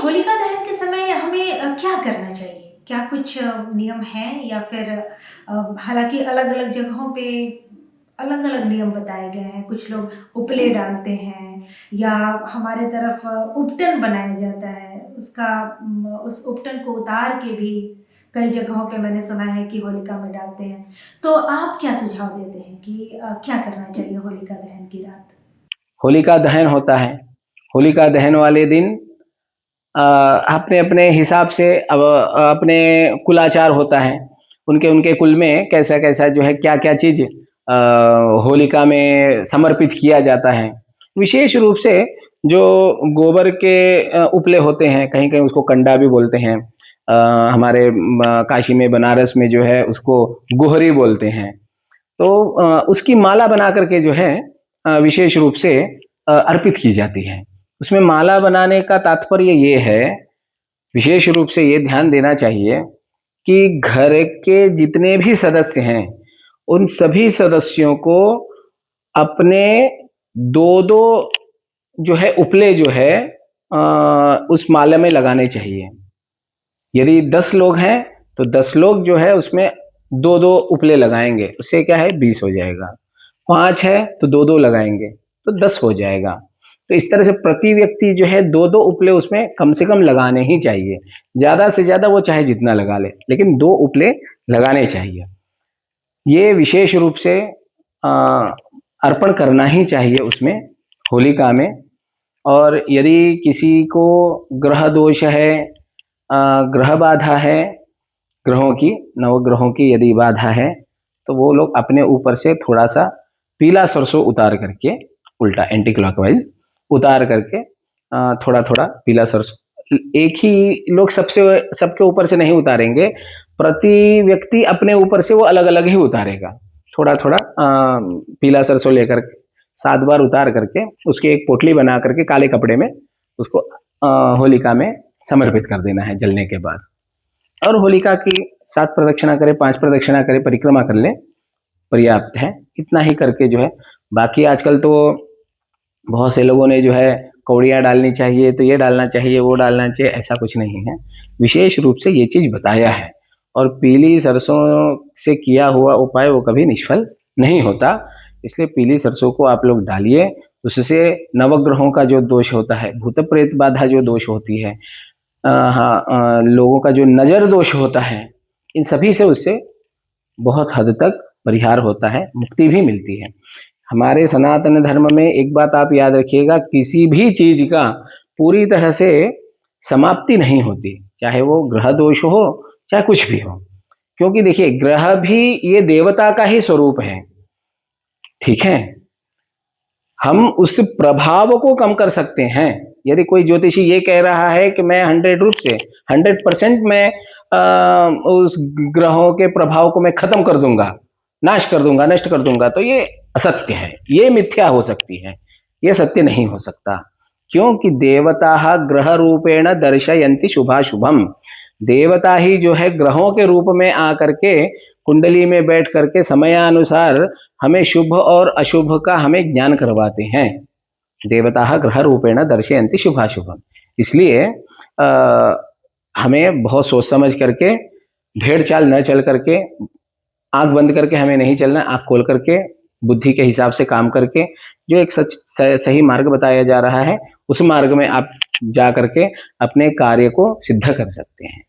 होलिका दहन के समय हमें क्या करना चाहिए? क्या कुछ नियम हैं या फिर हालाँकि अलग-अलग जगहों पे अलग-अलग नियम बताए गए हैं। कुछ लोग उपले डालते हैं या हमारे तरफ उपटन बनाया जाता है। उस उपटन को उतार के भी कई जगहों पे मैंने सुना है कि होलिका में डालते हैं। तो आप क्या सुझाव देते हैं कि क्या करना चाहिए होलिका दहन की रात? होलिका दहन होता है। होलिका दहन वाले दिन अपने अपने हिसाब से अब अपने कुलाचार होता है। उनके उनके कुल में कैसा कैसा जो है क्या क्या चीज होलिका में समर्पित किया जाता है। विशेष रूप से जो गोबर के उपले होते हैं, कहीं कहीं उसको कंडा भी बोलते हैं। हमारे काशी में बनारस में जो है उसको गोहरी बोलते हैं। तो उसकी माला बना करके जो है विशेष रूप से अर्पित की जाती है। उसमें माला बनाने का तात्पर्य ये है, विशेष रूप से ये ध्यान देना चाहिए कि घर के जितने भी सदस्य हैं, उन सभी सदस्यों को अपने 2-2 जो है उपले जो है उस माला में लगाने चाहिए। यदि 10 लोग हैं तो 10 लोग जो है उसमें 2-2 उपले लगाएंगे, उससे क्या है 20 हो जाएगा। 5 है तो 2-2 लगाएंगे तो 10 हो जाएगा। तो इस तरह से प्रति व्यक्ति जो है 2-2 उपले उसमें कम से कम लगाने ही चाहिए। ज़्यादा से ज़्यादा वो चाहे जितना लगा ले, लेकिन 2 उपले लगाने चाहिए। ये विशेष रूप से अ, अर्पण करना ही चाहिए उसमें, होलिका में। और यदि किसी को ग्रह दोष है, ग्रह बाधा है, ग्रहों की, नवग्रहों की यदि बाधा है, तो वो लोग अपने ऊपर से थोड़ा सा पीला सरसों उतार करके, उल्टा एंटी क्लॉकवाइज उतार करके थोड़ा थोड़ा पीला सरसों, एक ही लोग सबके ऊपर से नहीं उतारेंगे, प्रति व्यक्ति अपने ऊपर से वो अलग अलग ही उतारेगा। थोड़ा थोड़ा पीला सरसों लेकर 7 बार उतार करके उसकी एक पोटली बना करके काले कपड़े में उसको होलिका में समर्पित कर देना है जलने के बाद। और होलिका की 7 प्रदक्षिणा करे, 5 प्रदक्षिणा करे, परिक्रमा कर ले, पर्याप्त है। इतना ही करके जो है, बाकी आजकल तो बहुत से लोगों ने जो है कौड़ियाँ डालनी चाहिए, तो ये डालना चाहिए, वो डालना चाहिए, ऐसा कुछ नहीं है। विशेष रूप से ये चीज़ बताया है। और पीली सरसों से किया हुआ उपाय वो कभी निष्फल नहीं होता। इसलिए पीली सरसों को आप लोग डालिए, उससे नवग्रहों का जो दोष होता है, भूत प्रेत बाधा जो दोष होती है, हाँ, लोगों का जो नज़र दोष होता है, इन सभी से उससे बहुत हद तक परिहार होता है, मुक्ति भी मिलती है। हमारे सनातन धर्म में एक बात आप याद रखिएगा, किसी भी चीज का पूरी तरह से समाप्ति नहीं होती, चाहे वो ग्रह दोष हो, चाहे कुछ भी हो। क्योंकि देखिए, ग्रह भी ये देवता का ही स्वरूप है, ठीक है। हम उस प्रभाव को कम कर सकते हैं। यदि कोई ज्योतिषी ये कह रहा है कि मैं 100% मैं उस ग्रहों के प्रभाव को मैं खत्म कर दूंगा, नाश कर दूंगा, नष्ट कर दूंगा, तो ये असत्य है, ये मिथ्या हो सकती है, ये सत्य नहीं हो सकता। क्योंकि देवता ग्रह रूपेण दर्शयन्ति शुभाशुभम। देवता ही जो है ग्रहों के रूप में आकर के कुंडली में बैठ करके समयानुसार हमें शुभ और अशुभ का हमें ज्ञान करवाते हैं। देवता ग्रह रूपेण दर्शयन्ति शुभाशुभम। इसलिए हमें बहुत सोच समझ करके, भेड़ चाल न चल करके, आंख बंद करके हमें नहीं चलना, आंख खोल करके बुद्धि के हिसाब से काम करके जो एक सही मार्ग बताया जा रहा है, उस मार्ग में आप जा करके अपने कार्य को सिद्ध कर सकते हैं।